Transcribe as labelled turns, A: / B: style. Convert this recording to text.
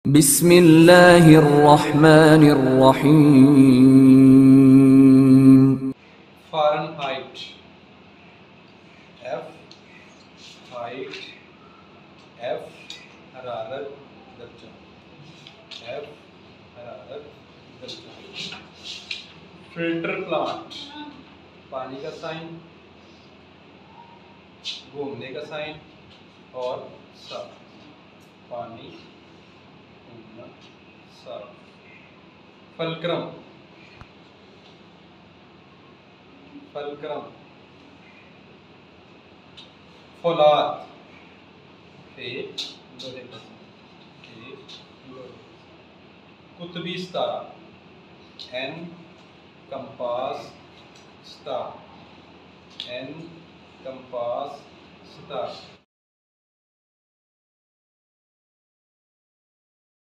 A: बिस्मिल्लाहिर्रहमानिर्रहीम।
B: Fahrenheit, F height, F हरारत दर्जा, एफ हरारत दर्जा। फिल्टर प्लांट, पानी का साइन, घूमने का साइन और साफ, पानी घूमना साफ। फलक्रम, फलक्रम, फौलाद, कुतबी सितारा, an compass star, an compass star.